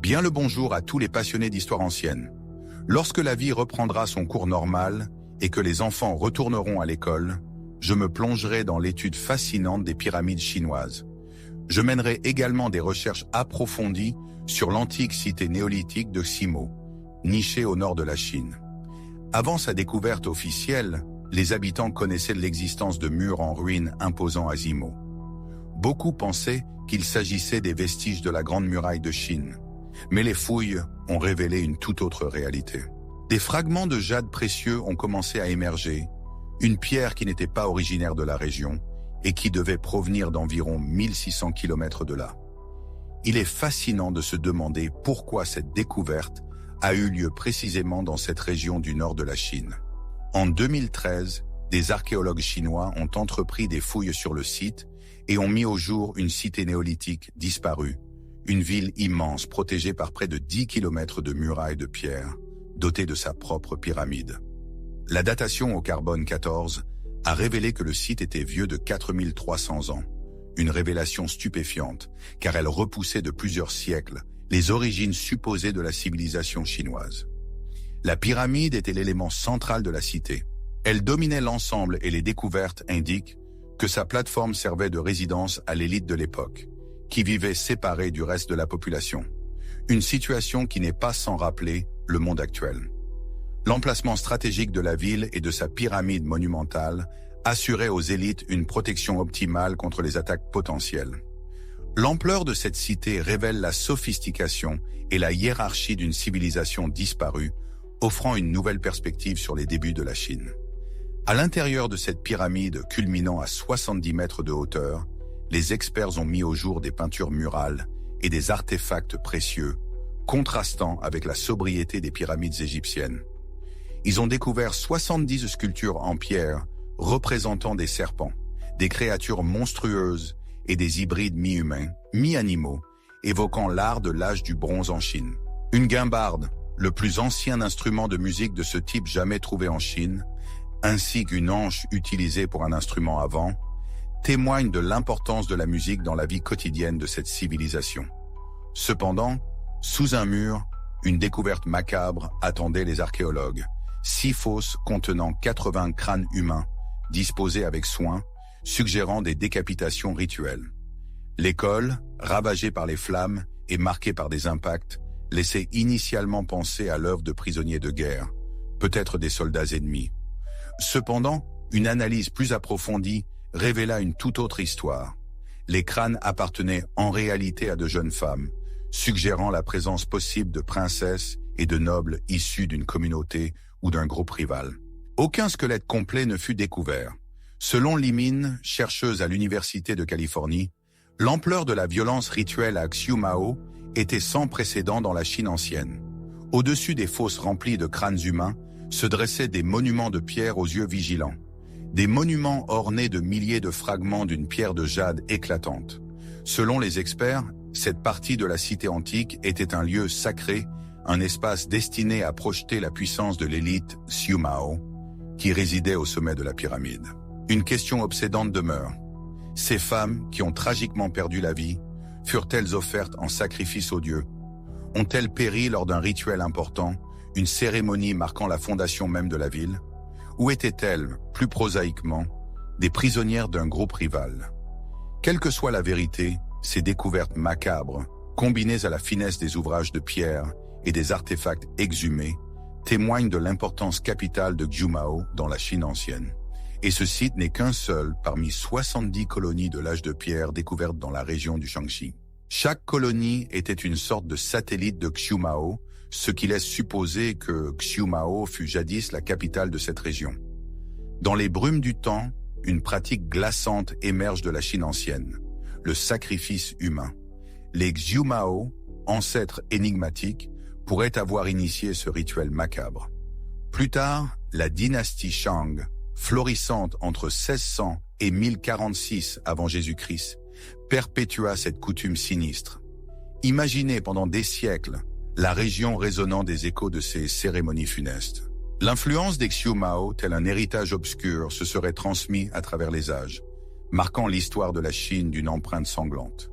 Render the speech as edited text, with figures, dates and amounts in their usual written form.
Bien le bonjour à tous les passionnés d'histoire ancienne. Lorsque la vie reprendra son cours normal et que les enfants retourneront à l'école, je me plongerai dans l'étude fascinante des pyramides chinoises. Je mènerai également des recherches approfondies sur l'antique cité néolithique de Ximo, nichée au nord de la Chine. Avant sa découverte officielle, les habitants connaissaient de l'existence de murs en ruine imposants à Ximo. Beaucoup pensaient qu'il s'agissait des vestiges de la Grande Muraille de Chine. Mais les fouilles ont révélé une toute autre réalité. Des fragments de jade précieux ont commencé à émerger, une pierre qui n'était pas originaire de la région et qui devait provenir d'environ 1600 km de là. Il est fascinant de se demander pourquoi cette découverte a eu lieu précisément dans cette région du nord de la Chine. En 2013, des archéologues chinois ont entrepris des fouilles sur le site et ont mis au jour une cité néolithique disparue, une ville immense protégée par près de 10 km de murailles de pierre, dotée de sa propre pyramide. La datation au carbone 14 a révélé que le site était vieux de 4300 ans, une révélation stupéfiante, car elle repoussait de plusieurs siècles les origines supposées de la civilisation chinoise. La pyramide était l'élément central de la cité. Elle dominait l'ensemble et les découvertes indiquent que sa plateforme servait de résidence à l'élite de l'époque, qui vivait séparée du reste de la population. Une situation qui n'est pas sans rappeler le monde actuel. L'emplacement stratégique de la ville et de sa pyramide monumentale assurait aux élites une protection optimale contre les attaques potentielles. L'ampleur de cette cité révèle la sophistication et la hiérarchie d'une civilisation disparue, offrant une nouvelle perspective sur les débuts de la Chine. À l'intérieur de cette pyramide culminant à 70 mètres de hauteur, les experts ont mis au jour des peintures murales et des artefacts précieux, contrastant avec la sobriété des pyramides égyptiennes. Ils ont découvert 70 sculptures en pierre représentant des serpents, des créatures monstrueuses et des hybrides mi-humains, mi-animaux, évoquant l'art de l'âge du bronze en Chine. Une guimbarde, le plus ancien instrument de musique de ce type jamais trouvé en Chine, ainsi qu'une anche utilisée pour un instrument à vent, témoignent de l'importance de la musique dans la vie quotidienne de cette civilisation. Cependant, sous un mur, une découverte macabre attendait les archéologues. 6 fosses contenant 80 crânes humains, disposés avec soin, suggérant des décapitations rituelles. L'école, ravagée par les flammes et marquée par des impacts, laissait initialement penser à l'œuvre de prisonniers de guerre, peut-être des soldats ennemis. Cependant, une analyse plus approfondie révéla une toute autre histoire. Les crânes appartenaient en réalité à de jeunes femmes, suggérant la présence possible de princesses et de nobles issus d'une communauté ou d'un groupe rival. Aucun squelette complet ne fut découvert. Selon Li Min, chercheuse à l'Université de Californie, l'ampleur de la violence rituelle à Xiumao était sans précédent dans la Chine ancienne. Au-dessus des fosses remplies de crânes humains se dressaient des monuments de pierre aux yeux vigilants. Des monuments ornés de milliers de fragments d'une pierre de jade éclatante. Selon les experts, cette partie de la cité antique était un lieu sacré, un espace destiné à projeter la puissance de l'élite Xiumao, qui résidait au sommet de la pyramide. Une question obsédante demeure. Ces femmes, qui ont tragiquement perdu la vie, furent-elles offertes en sacrifice aux dieux? Ont-elles péri lors d'un rituel important, une cérémonie marquant la fondation même de la ville? Ou étaient-elles, plus prosaïquement, des prisonnières d'un groupe rival? Quelle que soit la vérité, ces découvertes macabres, combinées à la finesse des ouvrages de pierre et des artefacts exhumés, témoignent de l'importance capitale de Xiumao dans la Chine ancienne. Et ce site n'est qu'un seul parmi 70 colonies de l'âge de pierre découvertes dans la région du Shaanxi. Chaque colonie était une sorte de satellite de Xiumao, ce qui laisse supposer que Xiumao fut jadis la capitale de cette région. Dans les brumes du temps, une pratique glaçante émerge de la Chine ancienne, le sacrifice humain. Les Xiumao, ancêtres énigmatiques, pourraient avoir initié ce rituel macabre. Plus tard, la dynastie Shang, florissante entre 1600 et 1046 avant Jésus-Christ, perpétua cette coutume sinistre. Imaginez pendant des siècles la région résonnant des échos de ces cérémonies funestes. L'influence des Xiumao, tel un héritage obscur, se serait transmis à travers les âges, marquant l'histoire de la Chine d'une empreinte sanglante.